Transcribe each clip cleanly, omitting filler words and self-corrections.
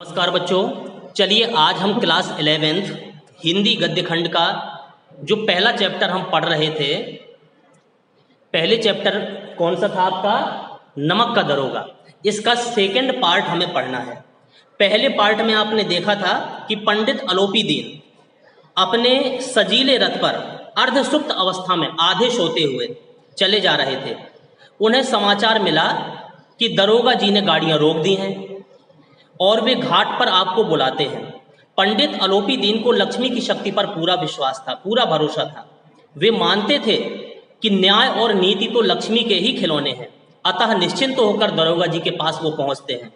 नमस्कार बच्चों, चलिए आज हम क्लास 11th हिंदी गद्य खंड का जो पहला चैप्टर हम पढ़ रहे थे। पहले चैप्टर कौन सा था आपका? नमक का दरोगा। इसका सेकंड पार्ट हमें पढ़ना है। पहले पार्ट में आपने देखा था कि पंडित अलोपी दीन अपने सजीले रथ पर अर्धसुप्त अवस्था में आधे सोते हुए चले जा रहे थे। उन्हें समाचार मिला कि दरोगा जी ने गाड़ियां रोक दी हैं और वे घाट पर आपको बुलाते हैं। पंडित अलोपी दीन को लक्ष्मी की शक्ति पर पूरा विश्वास था, पूरा भरोसा था। वे मानते थे कि न्याय और नीति तो लक्ष्मी के ही खिलौने हैं। अतः निश्चिंत होकर दरोगा जी के पास वो पहुंचते हैं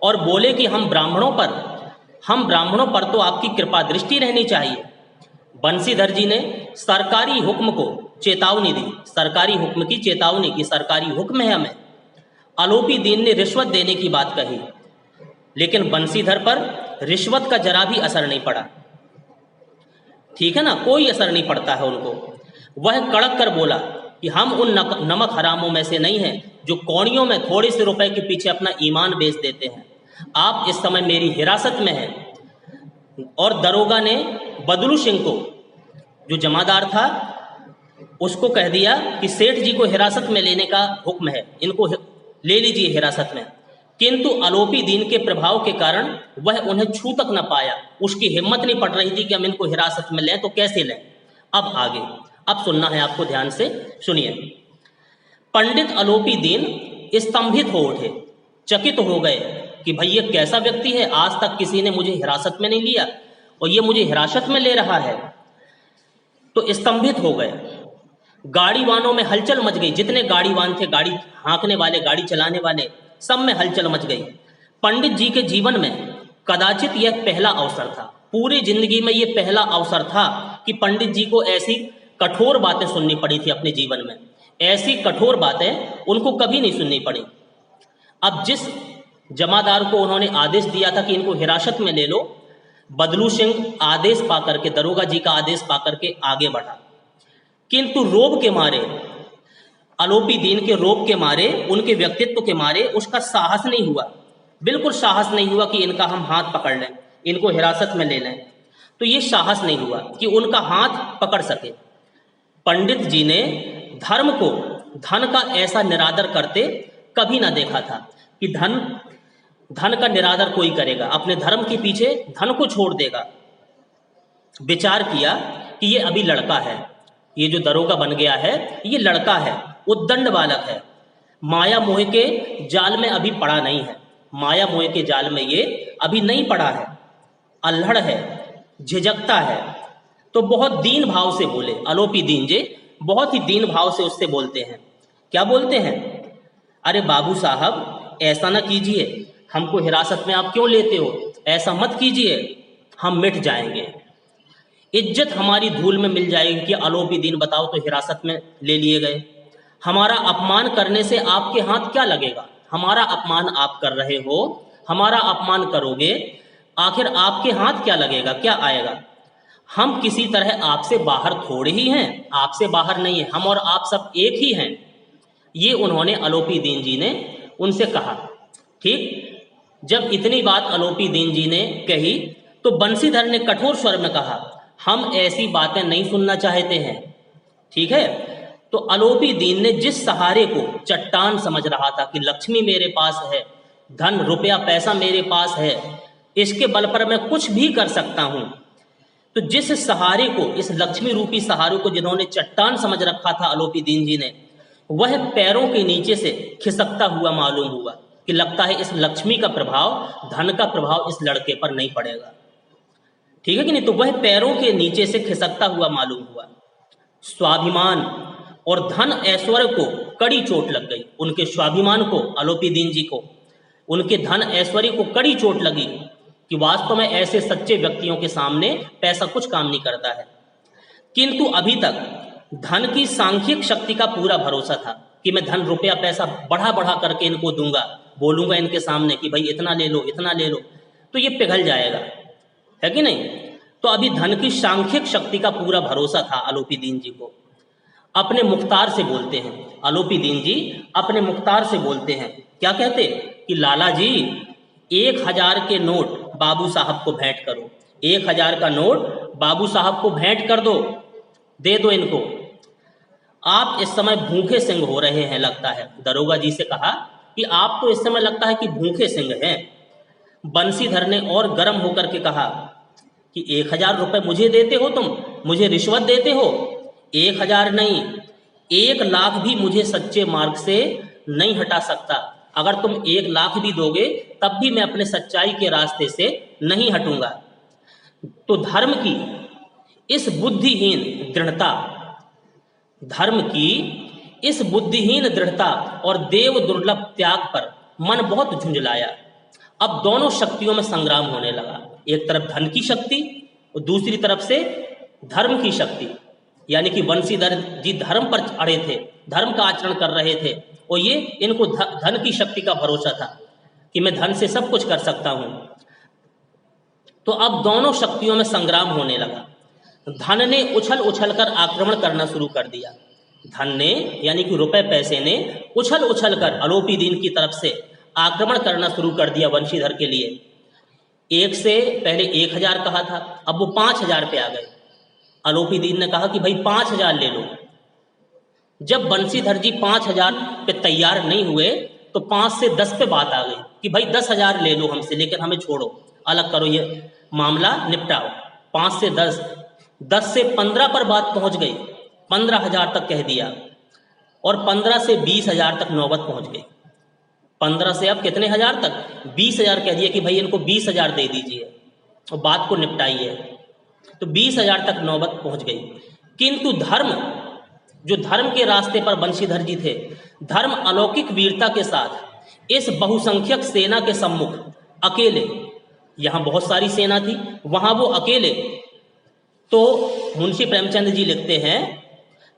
और बोले कि हम ब्राह्मणों पर तो आपकी कृपा दृष्टि रहनी चाहिए। बंसीधर जी ने सरकारी हुक्म को चेतावनी दी, सरकारी हुक्म की चेतावनी की, सरकारी हुक्म है हमें। अलोपी दीन ने रिश्वत देने की बात कही, लेकिन बंसीधर पर रिश्वत का जरा भी असर नहीं पड़ा। ठीक है ना, कोई असर नहीं पड़ता है उनको। वह कड़क कर बोला कि हम उन नमक हरामों में से नहीं हैं जो कौड़ियों में थोड़े से रुपए के पीछे अपना ईमान बेच देते हैं। आप इस समय मेरी हिरासत में हैं। और दरोगा ने बदलू सिंह को, जो जमादार था, उसको कह दिया कि सेठ जी को हिरासत में लेने का हुक्म है, इनको ले लीजिए हिरासत में। किंतु अलोपी दीन के प्रभाव के कारण वह उन्हें छू तक न पाया। उसकी हिम्मत नहीं पड़ रही थी कि हम इनको हिरासत में लें, तो कैसे लें। अब आगे, अब सुनना है आपको, ध्यान से सुनिए। पंडित अलोपी दीन स्तंभित हो उठे, चकित हो गए कि भाई ये कैसा व्यक्ति है, आज तक किसी ने मुझे हिरासत में नहीं लिया और ये मुझे हिरासत में ले रहा है। तो स्तंभित हो गए। गाड़ी वानों में हलचल मच गई। जितने गाड़ी वान थे, गाड़ी हाँकने वाले, गाड़ी चलाने वाले, सब में हलचल मच गई। पंडित जी के जीवन में कदाचित यह पहला अवसर था, पूरी जिंदगी में यह पहला अवसर था कि पंडित जी को ऐसी कठोर बातें सुननी पड़ी थी अपने जीवन में। ऐसी कठोर बातें उनको कभी नहीं सुननी पड़ी। अब जिस जमादार को उन्होंने आदेश दिया था कि इनको हिरासत में ले लो, बदलू सिंह आदेश पाकर के, दरोगा जी का आदेश पाकर के आगे बढ़ा। किंतु रोब के मारे, अलोपी दीन के रोब के मारे, उनके व्यक्तित्व के मारे उसका साहस नहीं हुआ, बिल्कुल साहस नहीं हुआ कि इनका हम हाथ पकड़ लें, इनको हिरासत में ले लें। तो ये साहस नहीं हुआ कि उनका हाथ पकड़ सके। पंडित जी ने धर्म को धन का ऐसा निरादर करते कभी ना देखा था कि धन का निरादर कोई करेगा, अपने धर्म के पीछे धन को छोड़ देगा। विचार किया कि ये अभी लड़का है, ये जो दरोगा बन गया है ये लड़का है, उद्दंड बालक है, माया मोह के जाल में अभी पड़ा नहीं है, माया मोह के जाल में ये अभी नहीं पड़ा है, अल्हड़ है, झिझकता है। तो बहुत दीन भाव से बोले अलोपी दीन जी, बहुत ही दीन भाव से उससे बोलते हैं। क्या बोलते हैं? अरे बाबू साहब, ऐसा ना कीजिए, हमको हिरासत में आप क्यों लेते हो? ऐसा मत कीजिए, हम मिट जाएंगे, इज्जत हमारी धूल में मिल जाएगी कि अलोपी दीन बताओ तो हिरासत में ले लिए गए। हमारा अपमान करने से आपके हाथ क्या लगेगा? हमारा अपमान आप कर रहे हो, हमारा अपमान करोगे, आखिर आपके हाथ क्या लगेगा, क्या आएगा? हम किसी तरह आपसे बाहर थोड़े ही हैं, आपसे बाहर नहीं है, हम और आप सब एक ही हैं। ये उन्होंने अलोपी दीन जी ने उनसे कहा। ठीक, जब इतनी बात अलोपी दीन जी ने कही तो बंसीधर ने कठोर स्वर में कहा, हम ऐसी बातें नहीं सुनना चाहते हैं। ठीक है, तो अलोपी दीन ने जिस सहारे को चट्टान समझ रहा था कि लक्ष्मी मेरे पास है, धन रुपया पैसा मेरे पास है, इसके बल पर मैं कुछ भी कर सकता हूं, तो जिस सहारे को, इस लक्ष्मी रूपी सहारे को जिन्होंने चट्टान समझ रखा था अलोपी दीन जी ने, वह पैरों के नीचे से खिसकता हुआ मालूम हुआ कि लगता है इस लक्ष्मी का प्रभाव, धन का प्रभाव इस लड़के पर नहीं पड़ेगा। ठीक है कि नहीं? तो वह पैरों के नीचे से खिसकता हुआ मालूम हुआ। स्वाभिमान और धन ऐश्वर्य को कड़ी चोट लग गई। उनके स्वाभिमान को, अलोपी दीन जी को, उनके धन ऐश्वर्य को कड़ी चोट लगी कि वास्तव में ऐसे सच्चे व्यक्तियों के सामने पैसा कुछ काम नहीं करता है। किंतु अभी तक धन की सांख्यिक शक्ति का पूरा भरोसा था कि मैं धन रुपया पैसा बढ़ा बढ़ा करके इनको दूंगा, बोलूंगा इनके सामने कि भाई इतना ले लो, इतना ले लो, तो ये पिघल जाएगा, है कि नहीं? तो अभी धन की सांख्यिक शक्ति का पूरा भरोसा था अलोपी दीन जी को। अपने मुख्तार से बोलते हैं, अलोपी दीन जी अपने मुख्तार से बोलते हैं। क्या कहते? कि लाला जी, 1000 के नोट बाबू साहब को भेंट करो, 1000 का नोट बाबू साहब को भेंट कर दो, दे दो इनको। आप इस समय भूखे सिंह हो रहे हैं लगता है। दरोगा जी से कहा कि आप तो इस समय लगता है कि भूखे सिंह हैं। बंसीधर ने और गर्म होकर के कहा कि 1000 रुपये मुझे देते हो तुम, मुझे रिश्वत देते हो? 1000 नहीं, 1 लाख भी मुझे सच्चे मार्ग से नहीं हटा सकता। अगर तुम 1 लाख भी दोगे तब भी मैं अपने सच्चाई के रास्ते से नहीं हटूंगा। तो धर्म की इस बुद्धिहीन दृढ़ता, धर्म की इस बुद्धिहीन दृढ़ता और देव दुर्लभ त्याग पर मन बहुत झुंझलाया। अब दोनों शक्तियों में संग्राम होने लगा, एक तरफ धन की शक्ति और दूसरी तरफ से धर्म की शक्ति। यानी कि बंसीधर जी धर्म पर अड़े थे, धर्म का आचरण कर रहे थे, और ये इनको धन की शक्ति का भरोसा था कि मैं धन से सब कुछ कर सकता हूं। तो अब दोनों शक्तियों में संग्राम होने लगा। धन ने उछल उछल कर आक्रमण करना शुरू कर दिया। धन ने यानी कि रुपए पैसे ने उछल उछल कर आलोपी दीन की तरफ से आक्रमण करना शुरू कर दिया बंशीधर के लिए। एक से पहले 1000 कहा था, अब वो 5000 पे आ गए। आलोपी दीन ने कहा कि भाई 5000 ले लो। जब बंशीधर जी 5000 पे तैयार नहीं हुए तो 5 से 10 पे बात आ गई कि भाई 10,000 ले लो हमसे, लेकिन हमें छोड़ो, अलग करो, ये मामला निपटाओ। 5 से 10, 10 से 15 पर बात पहुंच गई, 15,000 तक कह दिया, और 15 से 20,000 तक नौबत पहुंच गई। 15 से अब कितने हजार तक, 20,000 कह दिया कि भाई इनको 20,000 दे दीजिए और बात को निपटाइए। तो 20,000 तक नौबत पहुंच गई। किंतु धर्म, जो धर्म के रास्ते पर बंशीधर जी थे, धर्म अलौकिक वीरता के साथ इस बहुसंख्यक सेना के सम्मुख अकेले, यहां बहुत सारी सेना थी, वहां वो अकेले। तो मुंशी प्रेमचंद जी लिखते हैं,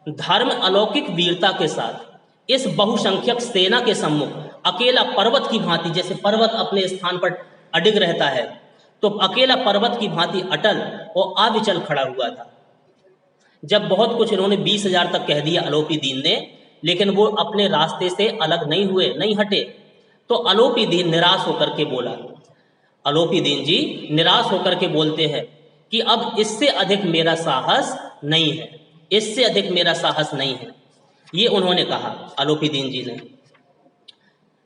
धर्म अलौकिक वीरता के साथ इस बहुसंख्यक सेना के सम्मुख अकेला पर्वत की भांति, जैसे पर्वत अपने स्थान पर अडिग रहता है, तो अकेला पर्वत की भांति अटल और अविचल खड़ा हुआ था। जब बहुत कुछ इन्होंने 20,000 तक कह दिया आलोपी दीन ने, लेकिन वो अपने रास्ते से अलग नहीं हुए, नहीं हटे। तो आलोपी दीन निराश होकर के बोला, आलोपी दीन जी निराश होकर के बोलते हैं कि अब इससे अधिक मेरा साहस नहीं है, इससे अधिक मेरा साहस नहीं है। ये उन्होंने कहा आलोपी दीन जी ने,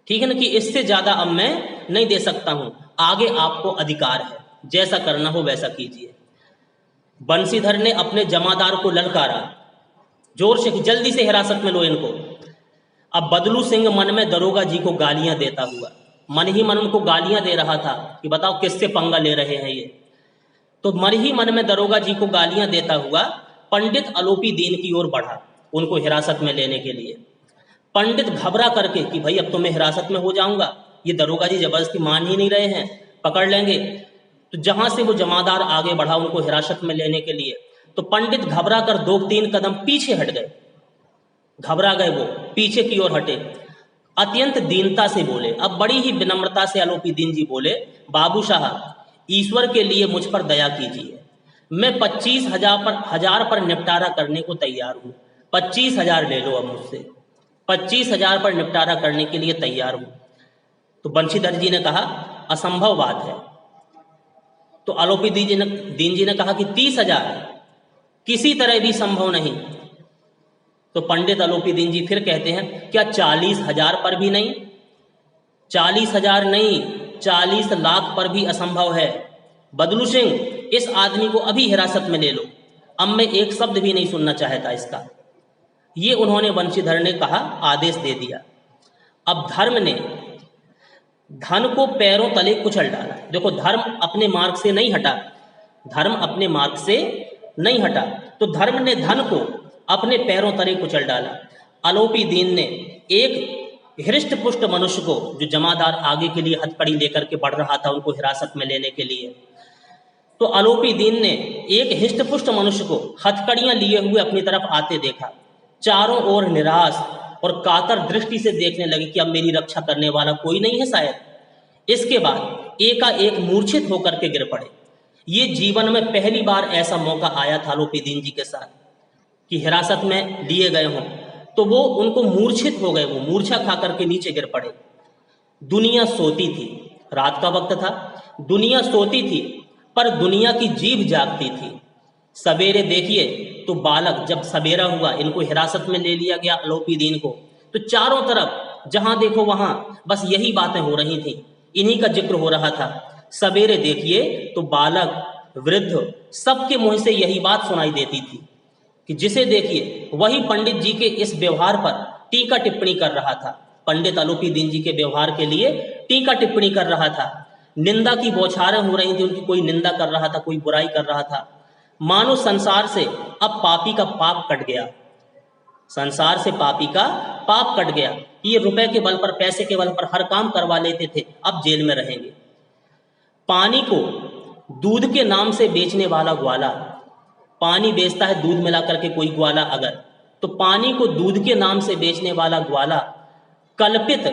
ठीक है ना, कि इससे ज्यादा अब मैं नहीं दे सकता हूं, आगे आपको अधिकार है, जैसा करना हो वैसा कीजिए। बंशीधर ने अपने जमादार को ललकारा जोर से कि जल्दी से हिरासत में लो इनको। अब बदलू सिंह मन में दरोगा जी को गालियां देता हुआ, मन ही मन उनको गालियां दे रहा था कि बताओ किससे पंगा ले रहे हैं ये। तो मन ही मन में दरोगा जी को गालियां देता हुआ पंडित आलोपी दीन की ओर बढ़ा उनको हिरासत में लेने के लिए। पंडित घबरा करके कि भाई अब तो मैं हिरासत में हो जाऊंगा, ये दरोगा जी जबरदस्ती मान ही नहीं रहे हैं, पकड़ लेंगे। तो जहां से वो जमादार आगे बढ़ा उनको हिरासत में लेने के लिए, तो पंडित घबरा कर 2-3 कदम पीछे हट गए, घबरा गए, वो पीछे की ओर हटे, अत्यंत दीनता से बोले। अब बड़ी ही विनम्रता से आलोपी दीन जी बोले, बाबू साहब ईश्वर के लिए मुझ पर दया कीजिए, मैं 25,000 पर निपटारा करने को तैयार हूं। 25,000 ले लो अब मुझसे, 25,000 पर निपटारा करने के लिए तैयार हूं। तो बंशीधर जी ने कहा असंभव बात है। तो आलोपी दीन जी ने कहा कि 30,000 किसी तरह भी संभव नहीं। तो पंडित आलोपी दीन जी फिर कहते हैं, क्या 40,000 पर भी नहीं? 40,000 नहीं, 40 लाख पर भी असंभव है। बदलू सिंह, इस आदमी को अभी हिरासत में ले लो, अब मैं एक शब्द भी नहीं सुनना चाहता इसका। ये उन्होंने बंशीधर ने कहा, आदेश दे दिया। अब धर्म ने धन को पैरों तले कुचल डाला। देखो, धर्म अपने मार्ग से नहीं हटा, धर्म अपने मार्ग से नहीं हटा, तो धर्म ने धन को अपने पैरों तले कुचल डाला। आलोपी दीन ने एक हृष्ट पुष्ट मनुष्य को, जो जमादार आगे के लिए हथकड़ी लेकर के बढ़ रहा था उनको हिरासत में लेने के लिए, तो आलोपी दीन ने एक हृष्ट पुष्ट मनुष्य को हथकड़ियां लिए हुए अपनी तरफ आते देखा। चारों ओर निराश और कातर दृष्टि से देखने लगे कि अब मेरी रक्षा करने वाला कोई नहीं है शायद। इसके बाद एकाएक मूर्छित होकर के गिर पड़े। ये जीवन में पहली बार ऐसा मौका आया था आलोपी दीन जी के साथ कि हिरासत में लिए गए हों, तो वो उनको मूर्छित हो गए, वो मूर्छा खा करके नीचे गिर पड़े। दुनिया सोती थी, रात का वक्त था, दुनिया सोती थी पर दुनिया की जीभ जागती थी। सवेरे देखिए तो बालक, जब सवेरा हुआ इनको हिरासत में ले लिया गया आलोपीदीन को, तो चारों तरफ जहां देखो वहां बस यही बातें हो रही थी, इन्हीं का जिक्र हो रहा था। सवेरे देखिए तो बालक, वृद्ध, सबके मुंह से यही बात सुनाई देती थी कि जिसे देखिए वही पंडित जी के इस व्यवहार पर टीका टिप्पणी कर रहा था। पंडित आलोपीदीन जी के व्यवहार के लिए टीका टिप्पणी कर रहा था। निंदा की बौछारें हो रही थी उनकी, कोई निंदा कर रहा था, कोई बुराई कर रहा था। मानो संसार से अब पापी का पाप कट गया, संसार से पापी का पाप कट गया। ये रुपए के बल पर, पैसे के बल पर हर काम करवा लेते थे, अब जेल में रहेंगे। पानी को दूध के नाम से बेचने वाला ग्वाला, पानी बेचता है दूध मिला करके कोई ग्वाला अगर, तो पानी को दूध के नाम से बेचने वाला ग्वाला, कल्पित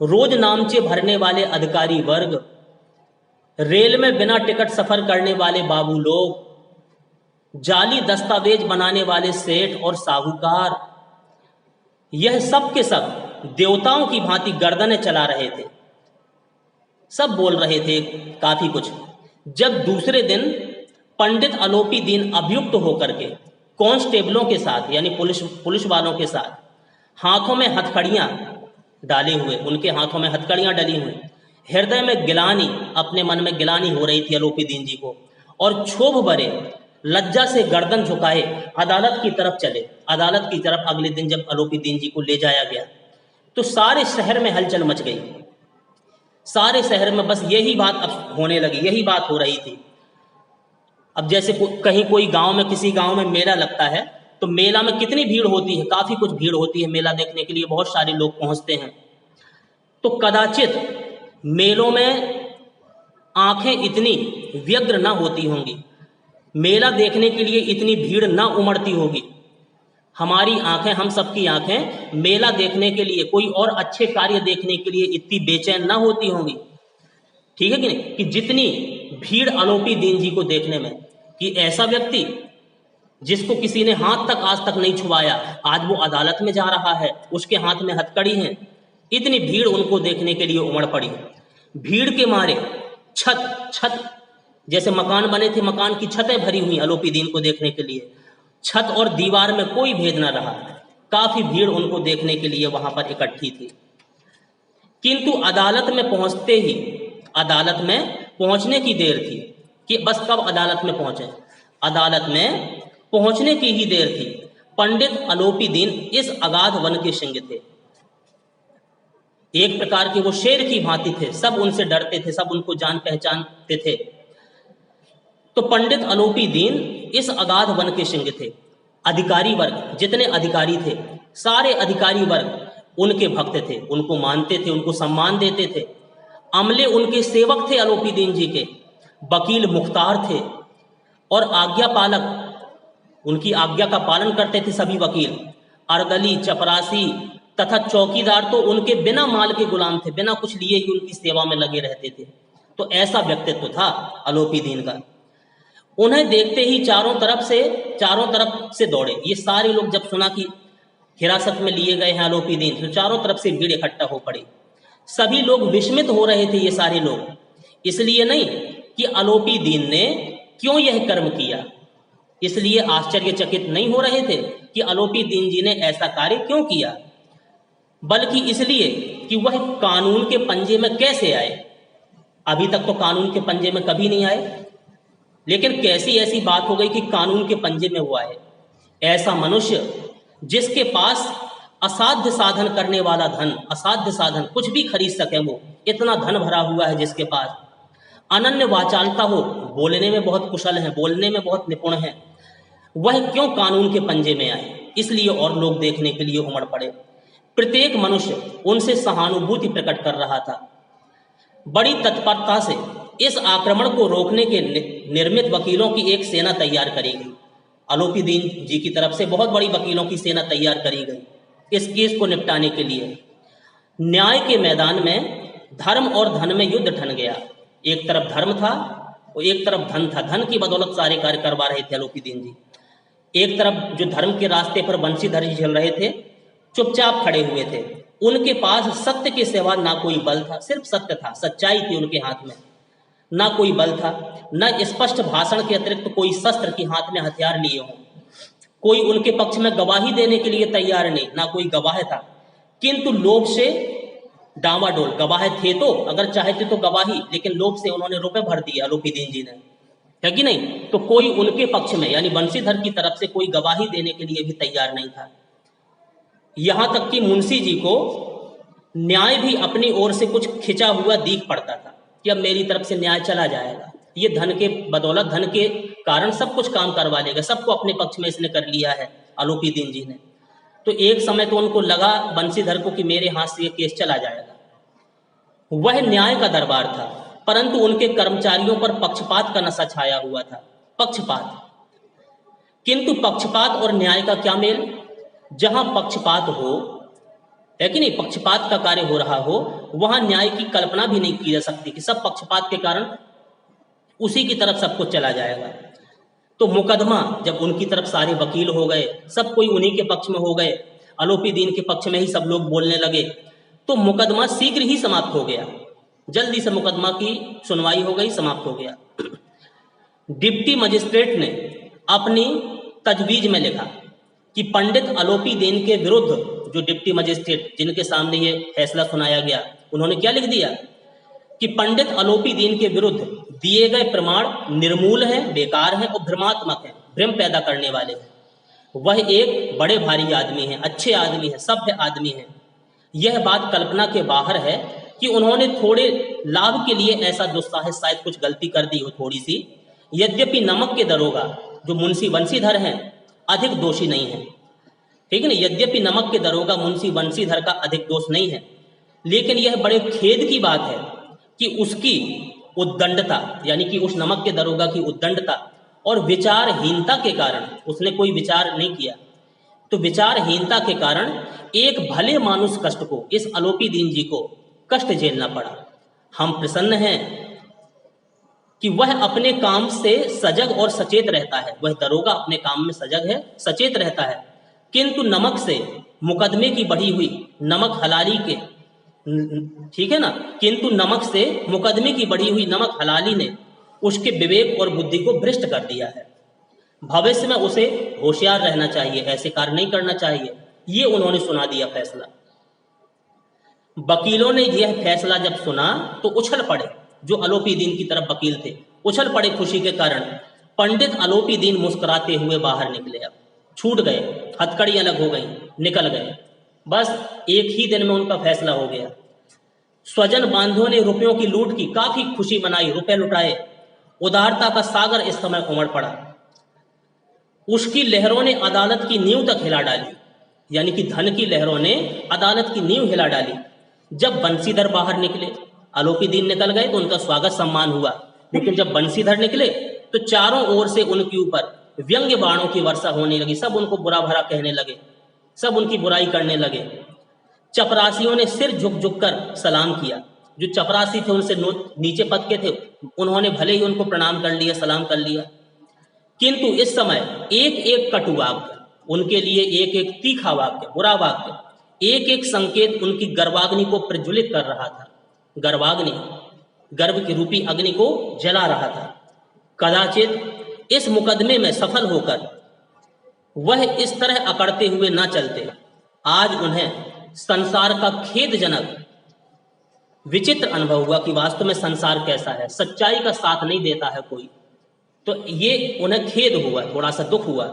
रोज नामचे भरने वाले अधिकारी वर्ग, रेल में बिना टिकट सफर करने वाले बाबू लोग, जाली दस्तावेज बनाने वाले सेठ और साहूकार, यह सब के सब देवताओं की भांति गर्दनें चला रहे थे, सब बोल रहे थे काफी कुछ। जब दूसरे दिन पंडित आलोपीदीन अभियुक्त होकर के कांस्टेबलों के साथ, यानी पुलिस वालों के साथ, हाथों में हथकड़ियां डाले हुए, उनके हाथों में हथकड़ियां डली हुई, हृदय में गिलानी, अपने मन में गिलानी हो रही थी आलोपीदीन जी को, और क्षोभ भरे लज्जा से गर्दन झुकाए अदालत की तरफ चले। अदालत की तरफ अगले दिन जब आलोपीदीन जी को ले जाया गया तो सारे शहर में हलचल मच गई। सारे शहर में बस यही बात अब होने लगी, यही बात हो रही थी। अब जैसे कहीं कोई गांव में, किसी गांव में मेला लगता है तो मेला में कितनी भीड़ होती है, काफी कुछ भीड़ होती है, मेला देखने के लिए बहुत सारे लोग पहुंचते हैं। तो कदाचित मेलों में आंखें इतनी व्यग्र ना होती होंगी, मेला देखने के लिए इतनी भीड़ ना उमड़ती होगी। हमारी आंखें, हम सबकी आंखें मेला देखने के लिए, कोई और अच्छे कार्य देखने के लिए इतनी बेचैन ना होती होंगी, ठीक है कि नहीं, कि जितनी भीड़ आलोपीदीन जी को देखने में, कि ऐसा व्यक्ति जिसको किसी ने हाथ तक आज तक नहीं छुआया, आज वो अदालत में जा रहा है, उसके हाथ में हथकड़ी है, इतनी भीड़ उनको देखने के लिए उमड़ पड़ी। भीड़ के मारे छत जैसे मकान बने थे, मकान की छतें भरी हुई आलोपीदीन को देखने के लिए, छत और दीवार में कोई भेद ना रहा, काफी भीड़ उनको देखने के लिए वहां पर इकट्ठी थी। किंतु अदालत में पहुंचते ही, अदालत में पहुंचने की देर थी कि बस कब अदालत में पहुंचे, अदालत में पहुंचने की ही देर थी। पंडित आलोपीदीन इस अगाध वन के सिंह थे, एक प्रकार के वो शेर की भांति थे, सब उनसे डरते थे, सब उनको जान पहचानते थे। तो पंडित आलोपीदीन इस अगाध वन के सिंह थे। अधिकारी वर्ग, जितने अधिकारी थे, सारे अधिकारी वर्ग उनके भक्त थे, उनको मानते थे, उनको सम्मान देते थे। अमले उनके सेवक थे आलोपीदीन जी के, वकील मुख्तार थे और आज्ञा पालक, उनकी आज्ञा का पालन करते थे सभी वकील। अर्दली, चपरासी तथा चौकीदार तो उनके बिना माल के गुलाम थे, बिना कुछ लिए ही उनकी सेवा में लगे रहते थे। तो ऐसा व्यक्तित्व था आलोपीदीन का। उन्हें देखते ही चारों तरफ से दौड़े। ये सारे लोग जब सुना कि हिरासत में लिए गए हैं आलोपीदीन, तो चारों तरफ से भीड़ इकट्ठा हो पड़ी। सभी लोग विस्मित हो रहे थे, ये सारे लोग, इसलिए नहीं कि आलोपीदीन ने क्यों यह कर्म किया, इसलिए आश्चर्यचकित नहीं हो रहे थे कि आलोपीदीन जी ने ऐसा कार्य क्यों किया, बल्कि इसलिए कि वह कानून के पंजे में कैसे आए। अभी तक तो कानून के पंजे में कभी नहीं आए, लेकिन कैसी ऐसी बात हो गई कि कानून के पंजे में वो आए। ऐसा मनुष्य जिसके पास असाध्य साधन करने वाला धन, असाध्य साधन कुछ भी खरीद सके, वो इतना धन भरा हुआ है जिसके पास, अनन्य वाचालता हो, बोलने में बहुत कुशल है, बोलने में बहुत निपुण है, वह क्यों कानून के पंजे में आए। इसलिए और लोग देखने के लिए उमड़ पड़े। प्रत्येक मनुष्य उनसे सहानुभूति प्रकट कर रहा था। बड़ी तत्परता से इस आक्रमण को रोकने के निर्मित वकीलों की एक सेना तैयार करी गई। आलोपीदीन जी की तरफ से बहुत बड़ी वकीलों की सेना तैयार करी गई इस केस को निपटाने के लिए। न्याय के मैदान में धर्म और धन में युद्ध ठन गया। एक तरफ धर्म था और एक तरफ धन था। धन की बदौलत सारे कार्य करवा रहे थे आलोपीदीन जी। एक तरफ जो धर्म के रास्ते पर बंशीधर जी चल रहे थे, चुपचाप खड़े हुए थे, उनके पास सत्य के सिवा ना कोई बल था, सिर्फ सत्य था, सच्चाई थी उनके हाथ में, ना कोई बल था, ना स्पष्ट भाषण के अतिरिक्त कोई शस्त्र की हाथ में हथियार लिए हों, कोई उनके पक्ष में गवाही देने के लिए तैयार नहीं, ना कोई गवाह था, किंतु लोभ से डामाडोल। गवाह थे तो, अगर चाहते तो गवाही, लेकिन लोभ से उन्होंने रुपए भर दिए आलोपीदीन जी ने, है कि नहीं। तो कोई उनके पक्ष में यानी बंशीधर की तरफ से कोई गवाही देने के लिए भी तैयार नहीं था। यहां तक कि मुंशी जी को न्याय भी अपनी ओर से कुछ खिंचा हुआ दिख पड़ता था कि अब मेरी तरफ से न्याय चला जाएगा, ये धन के बदौलत, धन के कारण सब कुछ काम करवा लेगा, सबको अपने पक्ष में इसने कर लिया है आलोपीदीन जी ने। तो एक समय तो उनको लगा बंशीधर को कि मेरे हाथ से ये केस चला जाएगा। वह न्याय का दरबार था, परंतु उनके कर्मचारियों पर पक्षपात का नशा छाया हुआ था, पक्षपात। किंतु पक्षपात और न्याय का क्या मेल। जहां पक्षपात हो, है कि नहीं, पक्षपात का कार्य हो रहा हो, वहां न्याय की कल्पना भी नहीं की जा सकती कि सब पक्षपात के कारण उसी की तरफ सब कुछ चला जाएगा। तो मुकदमा जब उनकी तरफ सारे वकील हो गए, सब कोई उन्हीं के पक्ष में हो गए, आलोपीदीन के पक्ष में ही सब लोग बोलने लगे, तो मुकदमा शीघ्र ही समाप्त हो गया। जल्दी से मुकदमा की सुनवाई हो गई, समाप्त हो गया। डिप्टी मजिस्ट्रेट ने अपनी तजवीज में लिखा कि पंडित आलोपीदीन के विरुद्ध, जो डिप्टी मजिस्ट्रेट जिनके सामने ये फैसला सुनाया गया, उन्होंने क्या लिख दिया कि पंडित आलोपीदीन के विरुद्ध दिए गए प्रमाण निर्मूल हैं, बेकार हैं और भ्रमात्मक हैं, भ्रम पैदा करने वाले हैं। वह एक बड़े भारी आदमी हैं, अच्छे आदमी हैं, सभ्य आदमी हैं। यह बात कल्पना के बाहर है कि उन्होंने थोड़े लाभ के लिए ऐसा दुस्साहस, शायद कुछ गलती कर दी हो थोड़ी सी। यद्यपि नमक के दरोगा जो मुंशी बंशीधर हैं अधिक दोषी नहीं है, ठीक है ना। यद्यपि नमक के दरोगा मुंशी बंशीधर का अधिक दोष नहीं है, लेकिन यह बड़े खेद की बात है कि उसकी उद्दंडता, यानी कि उस नमक के दरोगा की उद्दंडता और विचारहीनता के कारण, उसने कोई विचार नहीं किया, तो विचारहीनता के कारण एक भले मानुष कष्ट को, इस आलोपीदीन जी को कष्ट झेलना पड़ा। हम प्रसन्न हैं कि वह अपने काम से सजग और सचेत रहता है, वह दरोगा अपने काम में सजग है, सचेत रहता है, किंतु नमक से मुकदमे की बढ़ी हुई नमक हलाली के, ठीक है ना, किंतु नमक से मुकदमे की बढ़ी हुई नमक हलाली ने उसके विवेक और बुद्धि को भ्रष्ट कर दिया है। भविष्य में उसे होशियार रहना चाहिए, ऐसे कार्य नहीं करना चाहिए। ये उन्होंने सुना दिया फैसला। वकीलों ने यह फैसला जब सुना तो उछल पड़े, जो आलोपीदीन की तरफ वकील थे उछल पड़े खुशी के कारण। पंडित आलोपीदीन मुस्कुराते हुए बाहर निकले, अब छूट गए, हथकड़ी अलग हो गई, निकल गए। बस एक ही दिन में उनका फैसला हो गया। स्वजन बांधों ने रुपयों की लूट की, काफी खुशी मनाई, रुपए लुटाए। उदारता का सागर इस समय उमड़ पड़ा। उसकी लहरों ने अदालत की नींव तक हिला डाली, यानी कि धन की लहरों ने अदालत की नींव हिला डाली। जब बंशीधर बाहर निकले, आलोपीदीन निकल गए तो उनका स्वागत सम्मान हुआ, लेकिन जब बंशीधर निकले तो चारों ओर से उनके ऊपर व्यंग्य बाणों की वर्षा होने लगी। सब उनको बुरा भरा कहने लगे, सब उनकी बुराई करने लगे। चपरासियों ने सिर झुक झुक कर सलाम किया। जो चपरासी थे उनसे नीचे पद के थे, उन्होंने भले ही उनको प्रणाम कर लिया, सलाम कर लिया, किंतु इस समय एक एक कटु वाक्य, उनके लिए एक एक तीखा वाक्य, बुरा वाक्य, एक एक संकेत उनकी गर्वाग्नि को प्रज्वलित कर रहा था। गर्वाग्नि, गर्व की रूपी अग्नि को जला रहा था। कदाचित इस मुकदमे में सफल होकर वह इस तरह अकड़ते हुए न चलते। आज उन्हें संसार का खेदजनक विचित्र अनुभव हुआ कि वास्तव में संसार कैसा है, सच्चाई का साथ नहीं देता है कोई। तो ये उन्हें खेद हुआ, थोड़ा सा दुख हुआ।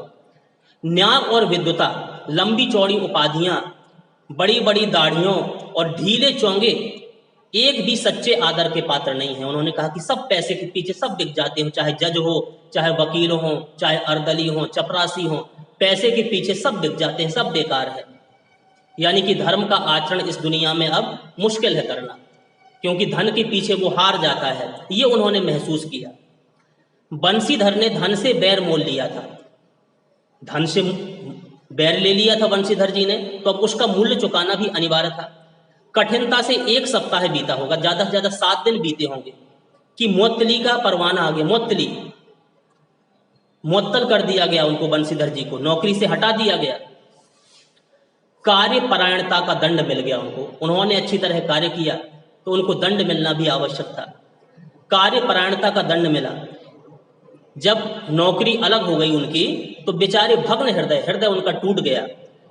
न्याय और विद्वता, लंबी चौड़ी उपाधियां, बड़ी बड़ी दाढ़ियों और ढीले चोंगे एक भी सच्चे आदर के पात्र नहीं है। उन्होंने कहा कि सब पैसे के पीछे सब बिक जाते हो, चाहे जज हो, चाहे वकील हो, चाहे अर्दली हो, चपरासी हो, पैसे के पीछे सब बिक जाते हैं, सब बेकार है। यानी कि धर्म का आचरण इस दुनिया में अब मुश्किल है करना, क्योंकि धन के पीछे वो हार जाता है। ये उन्होंने महसूस किया। बंशीधर ने धन से बैर मोल लिया था, धन से बैर ले लिया था बंशीधर जी ने, तो अब उसका मूल्य चुकाना भी अनिवार्य था। कठिनता से एक सप्ताह बीता होगा, ज्यादा से ज्यादा 7 दिन बीते होंगे कि मुअत्तली का परवाना आ गया। मुअत्तली, मुअत्तल कर दिया गया उनको, बंशीधर जी को नौकरी से हटा दिया गया। कार्यपरायणता का दंड मिल गया उनको, उन्होंने अच्छी तरह कार्य किया तो उनको दंड मिलना भी आवश्यक था। कार्यपरायणता का दंड मिला। जब नौकरी अलग हो गई उनकी तो बेचारे भग्न हृदय, हृदय उनका टूट गया,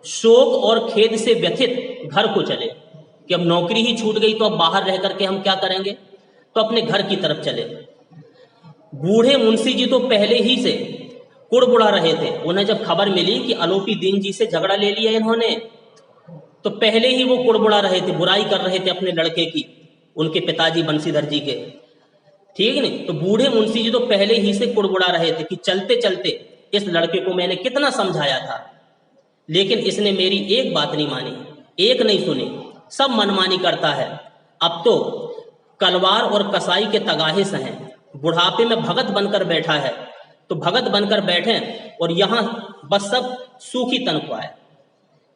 शोक और खेद से व्यथित घर को चले कि अब नौकरी ही छूट गई तो अब बाहर रह करके हम क्या करेंगे, तो अपने घर की तरफ चले। बूढ़े मुंशी जी तो पहले ही से कुड़बुड़ा रहे थे। उन्हें जब खबर मिली कि आलोपी दीन जी से झगड़ा ले लिया इन्होंने, तो पहले ही वो कुड़बुड़ा रहे थे, बुराई कर रहे थे अपने लड़के की, उनके पिताजी बंशीधर जी के, ठीक है नहीं। तो बूढ़े मुंशी जी तो पहले ही से कुड़बुड़ा रहे थे कि चलते चलते इस लड़के को मैंने कितना समझाया था, लेकिन इसने मेरी एक बात नहीं मानी, एक नहीं सुनी, सब मनमानी करता है। अब तो कलवार और कसाई के तगाहे सहें, बुढ़ापे में भगत बनकर बैठा है, तो भगत बनकर बैठे और यहाँ बस सब सूखी तनख्वाह है,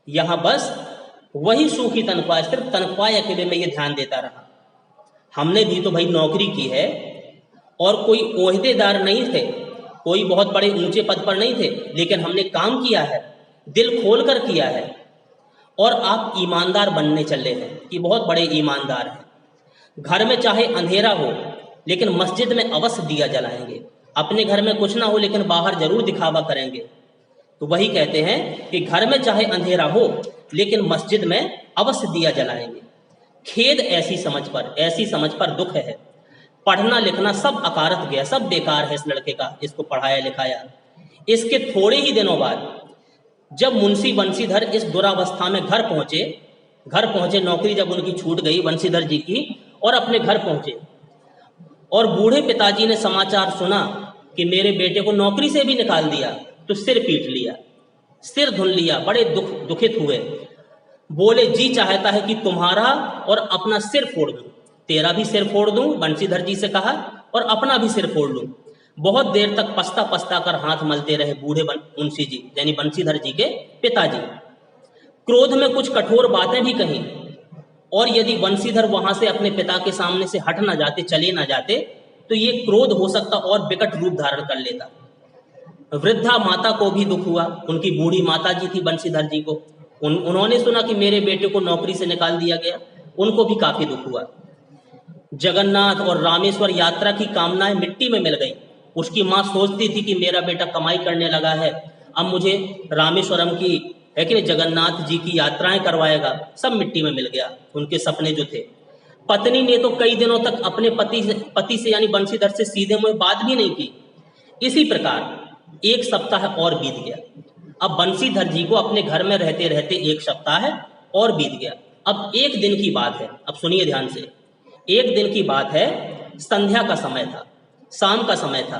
यहाँ बस वही सूखी तनख्वाह, सिर्फ तनख्वाह अकेले में ये ध्यान देता रहा। हमने भी तो भाई नौकरी की है और कोई ओहदेदार नहीं थे, कोई बहुत बड़े ऊंचे पद पर नहीं थे, लेकिन हमने काम किया है, दिल खोल कर किया है। और आप ईमानदार बनने चले हैं कि बहुत बड़े ईमानदार हैं। घर में चाहे अंधेरा हो लेकिन मस्जिद में अवश्य दिया जलाएंगे, अपने घर में कुछ ना हो लेकिन बाहर जरूर दिखावा करेंगे। तो वही कहते हैं कि घर में चाहे अंधेरा हो लेकिन मस्जिद में अवश्य दिया जलाएंगे। खेद ऐसी समझ पर दुख है, पढ़ना लिखना सब अकारत गया, सब बेकार है इस लड़के का, इसको पढ़ाया लिखाया। इसके थोड़े ही दिनों बाद जब मुंशी बंशीधर इस दुरावस्था में घर पहुंचे, नौकरी जब उनकी छूट गई बंशीधर जी की, और अपने घर पहुंचे, और बूढ़े पिताजी ने समाचार सुना कि मेरे बेटे को नौकरी से भी निकाल दिया, तो सिर पीट लिया, सिर धुन लिया, बड़े दुखित हुए। बोले जी चाहता है कि तुम्हारा और अपना सिर फोड़ दूं, तेरा भी सिर फोड़ दूं, बंशीधर जी से कहा, और अपना भी सिर फोड़ लूं। बहुत देर तक पछता पछता कर हाथ मलते रहे बूढ़े मुंशी जी, यानी बंशीधर जी के पिताजी। क्रोध में कुछ कठोर बातें भी कही, और यदि बंशीधर वहां से अपने पिता के सामने से हट ना जाते, चले ना जाते, तो ये क्रोध हो सकता और विकट रूप धारण कर लेता। वृद्धा माता को भी दुख हुआ, उनकी बूढ़ी माता जी थी बंशीधर जी को, उन्होंने सुना कि मेरे बेटे को नौकरी से निकाल दिया गया, उनको भी काफी दुख हुआ। जगन्नाथ और रामेश्वर यात्रा की कामनाएं मिट्टी में मिल गई। उसकी माँ सोचती थी कि मेरा बेटा कमाई करने लगा है, अब मुझे रामेश्वरम की है कि जगन्नाथ जी की यात्राएं करवाएगा, सब मिट्टी में मिल गया उनके सपने जो थे। पत्नी ने तो कई दिनों तक अपने पति से यानी बंशीधर से सीधे मुंह बात भी नहीं की। इसी प्रकार एक सप्ताह और बीत गया। अब बंशीधर जी को अपने घर में रहते रहते एक सप्ताह और बीत गया। अब एक दिन की बात है, अब सुनिए ध्यान से, एक दिन की बात है, संध्या का समय था, शाम का समय था।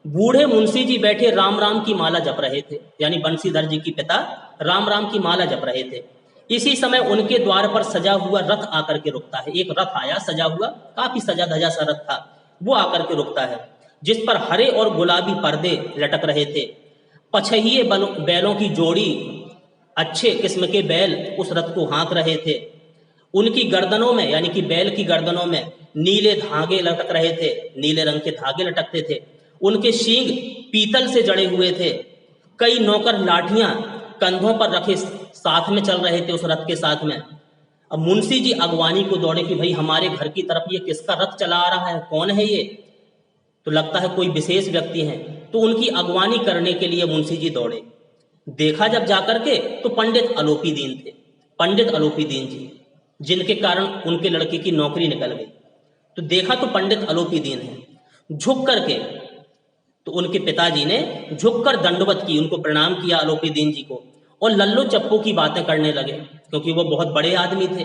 बूढ़े मुंशी जी बैठे राम राम की माला जप रहे थे, यानी बंशीधर जी की पिता राम राम की माला जप रहे थे। इसी समय उनके द्वार पर सजा हुआ रथ आकर के रुकता है। एक रथ आया सजा हुआ, काफी सजा धजा सा रथ था, वो आकर के रुकता है, जिस पर हरे और गुलाबी पर्दे लटक रहे थे। पछहिए बैलों की जोड़ी, अच्छे किस्म के बैल उस रथ को हाँक रहे थे। उनकी गर्दनों में यानी कि बैल की गर्दनों में नीले धागे लटक रहे थे, नीले रंग के धागे लटकते थे। उनके सींग पीतल से जड़े हुए थे। कई नौकर लाठियां कंधों पर रखे साथ में चल रहे थे उस रथ के साथ में। अब मुंशी जी अगवानी को दौड़े कि भाई हमारे घर की तरफ ये किसका रथ चला आ रहा है, कौन है ये? तो लगता है कोई विशेष व्यक्ति है, तो उनकी अगवानी करने के लिए मुंशी जी दौड़े। देखा जब जाकर के तो पंडित आलोपी दीन थे, पंडित आलोपी दीन जी, जिनके कारण उनके लड़के की नौकरी निकल गई। तो देखा तो पंडित आलोपी दीन है। झुक करके तो उनके पिताजी ने झुककर दंडवत की, उनको प्रणाम किया आलोपी दीन जी को, और लल्लो चप्पू की बातें करने लगे क्योंकि वो बहुत बड़े आदमी थे।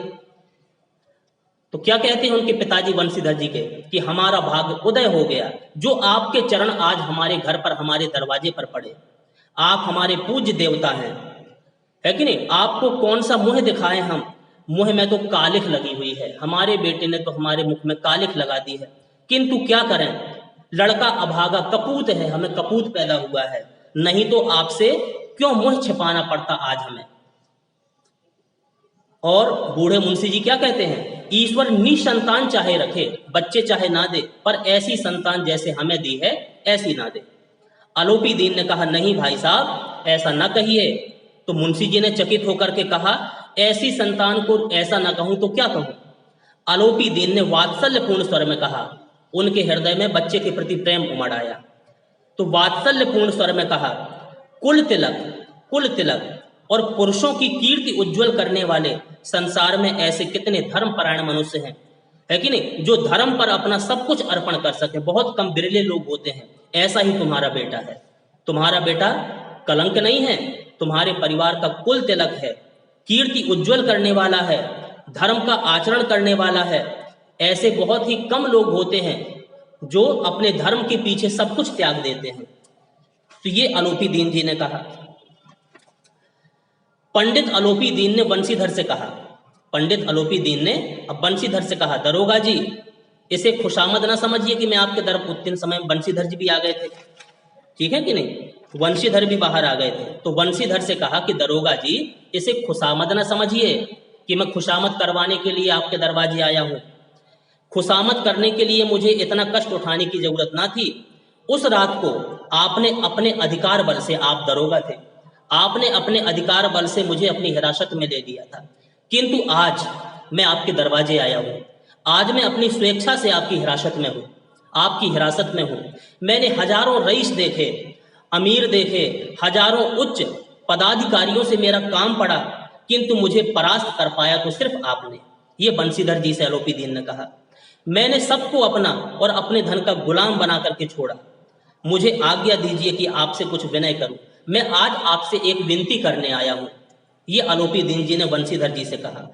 तो क्या कहते हैं उनके पिताजी बंशीधर जी के कि हमारा भाग्य उदय हो गया, जो आपके चरण आज हमारे घर पर हमारे दरवाजे पर पड़े। आप हमारे पूज्य देवता हैं, है कि नहीं? आपको कौन सा मुंह दिखाएं हम, मुंह में तो कालिख लगी हुई है, हमारे बेटे ने तो हमारे मुख में कालिख लगा दी है, किंतु क्या करें, लड़का अभागा कपूत है, हमें कपूत पैदा हुआ है, नहीं तो आपसे क्यों मुंह छिपाना पड़ता आज हमें। और बूढ़े मुंशी जी क्या कहते हैं, ईश्वर निसंतान चाहे रखे, बच्चे चाहे ना दे, पर ऐसी संतान जैसे हमें दी है ऐसी ना दे। आलोपी दीन ने कहा नहीं भाई साहब, ऐसा ना कहिए, तो मुंशी जी ने चकित होकर के कहा, ऐसी संतान को ऐसा ना कहूं तो क्या कहूं। आलोपी दीन ने वात्सल्यपूर्ण स्वर में कहा। उनके हृदय में बच्चे के प्रति प्रेम उमड़ आया। तो वात्सल्यपूर्ण स्वर में कहा, कुल तिलक, कुल तिलक और पुरुषों की कीर्ति उज्जवल करने वाले संसार में ऐसे कितने धर्मपरायण मनुष्य हैं, है कि नहीं, जो धर्म पर अपना सब कुछ अर्पण कर सके। बहुत कम बिरले लोग होते हैं। ऐसा ही तुम्हारा बेटा है। तुम्हारा बेटा कलंक नहीं है, तुम्हारे परिवार का कुल तिलक है, कीर्ति उज्जवल करने वाला है, धर्म का आचरण करने वाला है। ऐसे बहुत ही कम लोग होते हैं जो अपने धर्म के पीछे सब कुछ त्याग देते हैं। तो ये आलोपी दीन जी ने कहा। पंडित आलोपी दीन ने बंशीधर से कहा, पंडित आलोपी दीन ने अब बंशीधर से कहा, दरोगा जी इसे खुशामद ना समझिए कि मैं आपके दर उतने समय में बंशीधर जी भी आ गए थे, ठीक है कि नहीं, वंशीधर भी बाहर आ गए थे। तो वंशीधर से कहा कि दरोगा जी इसे खुशामद ना समझिए कि मैं खुशामद करवाने के लिए आपके दरवाजे आया हूं। खुशामद करने के लिए मुझे इतना कष्ट उठाने की जरूरत ना थी। उस रात को आपने अपने अधिकार बल से, आप दरोगा थे, आपने अपने अधिकार बल से मुझे अपनी हिरासत में ले लिया था, किंतु आज मैं आपके दरवाजे आया हूं। आज मैं अपनी स्वेच्छा से आपकी हिरासत में हूं, आपकी हिरासत में हूं। मैंने हजारों रईस देखे, अमीर देखे, हजारों उच्च पदाधिकारियों से मेरा काम पड़ा, किंतु मुझे परास्त कर पाया तो सिर्फ आपने। ये बंशीधर जी से आलोपी दीन ने कहा। मैंने सबको अपना और अपने धन का गुलाम बना करके छोड़ा। मुझे आज्ञा दीजिए कि आपसे कुछ विनय करूं। मैं आज आपसे एक विनती करने आया हूं। ये आलोपी दीन जी ने बंशीधर जी से कहा।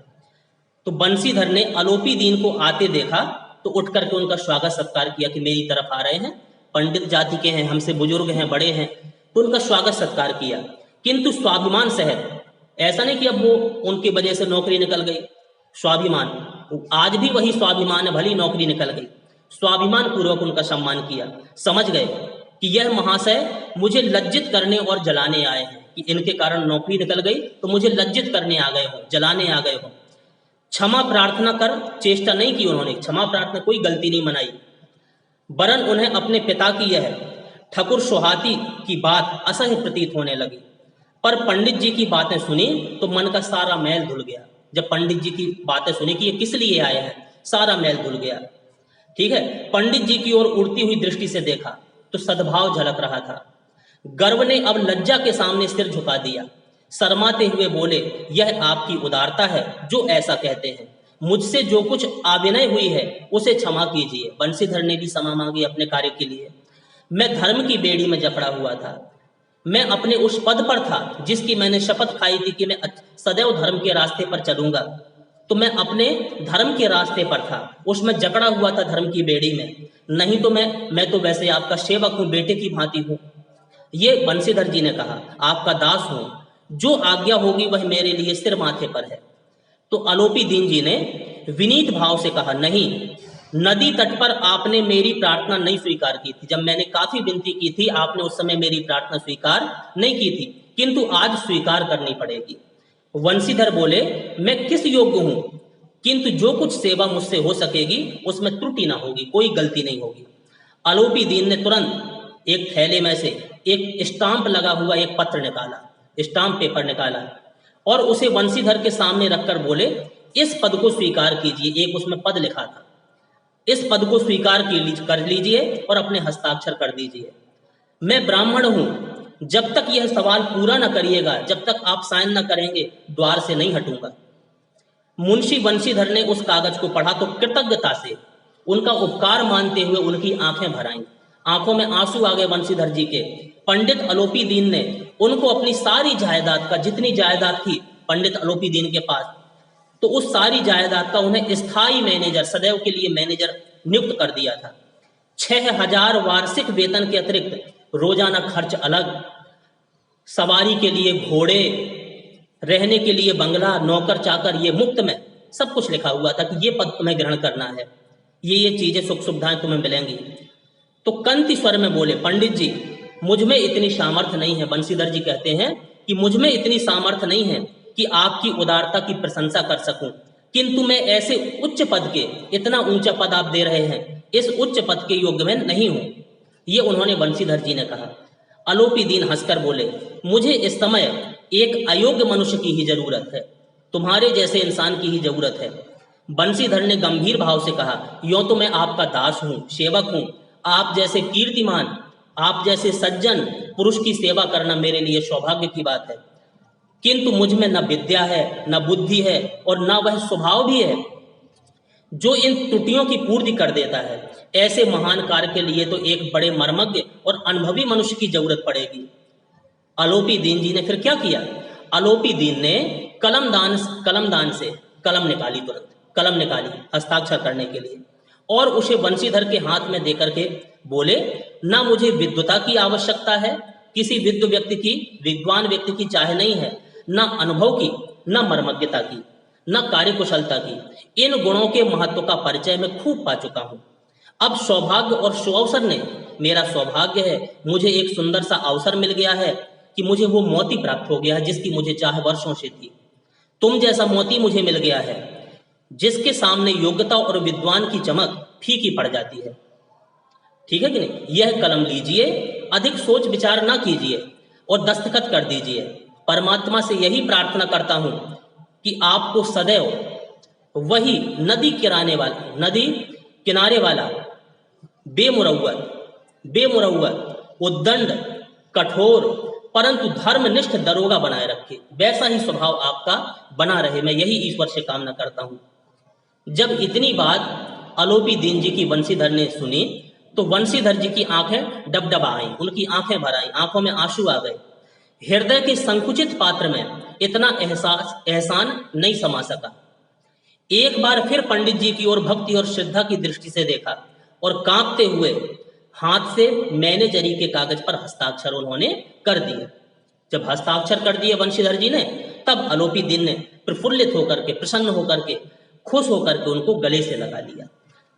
तो बंशीधर ने आलोपी दीन को आते देखा तो उठ करके उनका स्वागत सत्कार किया कि मेरी तरफ आ रहे हैं, पंडित जाति के हैं, हमसे बुजुर्ग हैं, बड़े हैं, तो उनका स्वागत सत्कार किया। किंतु स्वाभिमान सहित, ऐसा नहीं कि अब वो उनकी वजह से नौकरी निकल गई, स्वाभिमान, आज भी वही स्वाभिमान है, भली नौकरी निकल गई, स्वाभिमान पूर्वक उनका सम्मान किया। समझ गए कि यह महाशय मुझे लज्जित करने और जलाने आए हैं, कि इनके कारण नौकरी निकल गई तो मुझे लज्जित करने आ गए हो, जलाने आ गए हो। क्षमा प्रार्थना कर चेष्टा नहीं की उन्होंने, क्षमा प्रार्थना, कोई गलती नहीं मनाई, वरन उन्हें अपने पिता की यह ठकुर सोहाती की बात असह्य प्रतीत होने लगी। पर पंडित जी की बातें सुनी तो मन का सारा मैल धुल गया। जब पंडित जी की बातें सुनी कि ये किस लिए आए हैं, सारा मैल धुल गया। ठीक है, पंडित जी की ओर उड़ती हुई दृष्टि से देखा तो सद्भाव झलक रहा था। गर्व ने अब लज्जा के सामने सिर झुका दिया। शर्माते हुए बोले, यह आपकी उदारता है जो ऐसा कहते हैं। मुझसे जो कुछ आविनय हुई है उसे क्षमा कीजिए। बंशीधर ने भी क्षमा मांगी अपने कार्य के लिए। मैं धर्म की बेड़ी में जकड़ा हुआ था। मैं अपने उस पद पर था जिसकी मैंने शपथ खाई थी कि मैं सदैव धर्म के रास्ते पर चलूंगा। तो मैं अपने धर्म के रास्ते पर था, उसमें जकड़ा हुआ था धर्म की बेड़ी में। नहीं तो मैं तो वैसे आपका सेवक हूं, बेटे की भांति हूं। ये बंशीधर जी ने कहा, आपका दास हूं, जो आज्ञा होगी वह मेरे लिए सिर माथे पर है। तो आलोपी दीन जी ने विनीत भाव से कहा, नहीं, नदी तट पर आपने मेरी प्रार्थना नहीं स्वीकार की थी। जब मैंने काफी विनती की थी आपने उस समय मेरी प्रार्थना स्वीकार नहीं की थी, किंतु आज स्वीकार करनी पड़ेगी। वंशीधर बोले, मैं किस योग्य हूं, किंतु जो कुछ सेवा मुझसे हो सकेगी उसमें त्रुटि ना होगी, कोई गलती नहीं होगी। आलोपी दीन ने तुरंत एक थैले में से एक स्टाम्प लगा हुआ एक पत्र निकाला, स्टाम्प पेपर निकाला और उसे वंशीधर के सामने रखकर बोले, इस पद को स्वीकार कीजिए। एक उसमें पद लिखा था, इस पद को स्वीकार कर लीजिए और अपने हस्ताक्षर कर दीजिए। मैं ब्राह्मण हूं, जब तक यह सवाल पूरा न करिएगा, जब तक आप साइन न करेंगे, द्वार से नहीं हटूंगा। मुंशी वंशीधर ने उस कागज को पढ़ा तो कृतज्ञता से उनका उपकार मानते हुए उनकी आंखें भर आईं, आंखों में आंसू आ गए वंशीधर जी के। पंडित आलोपी दीन ने उनको अपनी सारी जायदाद का, जितनी जायदाद थी पंडित आलोपी दीन के पास, तो उस सारी जायदाद का उन्हें स्थायी मैनेजर, सदैव के लिए मैनेजर नियुक्त कर दिया था। 6000 वार्षिक वेतन के अतिरिक्त रोजाना खर्च अलग, सवारी के लिए घोड़े, रहने के लिए बंगला, नौकर चाकर, ये मुफ्त में सब कुछ लिखा हुआ था कि ये पद तुम्हें ग्रहण करना है, ये चीजें, सुख सुविधाएं तुम्हें मिलेंगी। तो कंति स्वर में बोले, पंडित जी मुझ में इतनी सामर्थ्य नहीं है। बंशीधर जी कहते हैं कि मुझ में इतनी सामर्थ्य नहीं है कि आपकी उदारता की प्रशंसा कर सकूं, किंतु मैं ऐसे उच्च पद के, इतना ऊंचा पद आप दे रहे हैं, इस उच्च पद के योग्य में नहीं हूं। ये उन्होंने बंशीधर जी ने कहा। आलोपी दीन हंसकर बोले, मुझे इस समय एक अयोग्य मनुष्य की ही जरूरत है, तुम्हारे जैसे इंसान की ही जरूरत है। बंशीधर ने गंभीर भाव से कहा, यो तो मैं आपका दास हूँ, सेवक हूँ। आप जैसे कीर्तिमान, आप जैसे सज्जन पुरुष की सेवा करना मेरे लिए सौभाग्य की बात है, किंतु मुझ में न विद्या है, न बुद्धि है, और न वह स्वभाव भी है जो इन त्रुटियों की पूर्ति कर देता है। ऐसे महान कार्य के लिए तो एक बड़े मर्मज्ञ और अनुभवी मनुष्य की जरूरत पड़ेगी। आलोपी दीन जी ने फिर क्या किया? आलोपी दीन ने कलमदान से कलम निकाली, तुरंत कलम निकाली हस्ताक्षर करने के लिए, और उसे बंशीधर के हाथ में देकर के बोले, ना मुझे विद्वता की आवश्यकता है, किसी विद्वान व्यक्ति की चाह नहीं है, न अनुभव की, न मर्मज्ञता की, न कार्यकुशलता की। इन गुणों के महत्व का परिचय मैं खूब पा चुका हूं। अब सौभाग्य और सुअवसर ने, मेरा सौभाग्य है, मुझे एक सुंदर सा अवसर मिल गया है कि मुझे वो मोती प्राप्त हो गया है जिसकी मुझे चाह वर्षों से थी। तुम जैसा मोती मुझे मिल गया है जिसके सामने योग्यता और विद्वान की चमक फीकी पड़ जाती है। ठीक है कि नहीं? यह कलम लीजिए, अधिक सोच विचार ना कीजिए और दस्तखत कर दीजिए। परमात्मा से यही प्रार्थना करता हूं कि आपको सदैव वही नदी किनारे वाला बेमुरव्वत उद्दंड कठोर परंतु धर्मनिष्ठ दरोगा बनाए रखे। वैसा ही स्वभाव आपका बना रहे, मैं यही ईश्वर से कामना करता हूं। जब इतनी बात आलोपी दीन जी की बंशीधर ने सुनी तो बंशीधर जी की आंखें डबडबा आईं, उनकी आंखें भर आईं, आंखों में आंसू आ गए। हृदय के संकुचित पात्र में इतना एहसान नहीं समा सका। एक बार फिर पंडित जी की ओर भक्ति और श्रद्धा की दृष्टि से देखा और कांपते हुए हाथ से मैनेजरी के कागज पर हस्ताक्षर उन्होंने कर दिए। जब हस्ताक्षर कर दिए बंशीधर जी ने, तब आलोपी दीन ने प्रफुल्लित होकर के, प्रसन्न होकर के, खुश होकर के उनको गले से लगा लिया।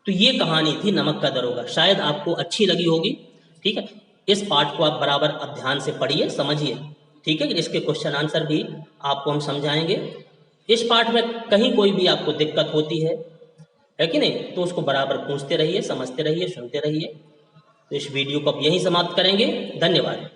तो ये कहानी थी नमक का दरोगा। शायद आपको अच्छी लगी होगी। ठीक है, इस पाठ को आप बराबर अब ध्यान से पढ़िए, समझिए। ठीक है, इसके क्वेश्चन आंसर भी आपको हम समझाएंगे। इस पाठ में कहीं कोई भी आपको दिक्कत होती है कि नहीं, तो उसको बराबर पूछते रहिए, समझते रहिए, सुनते रहिए। तो इस वीडियो को अब यहीं समाप्त करेंगे। धन्यवाद।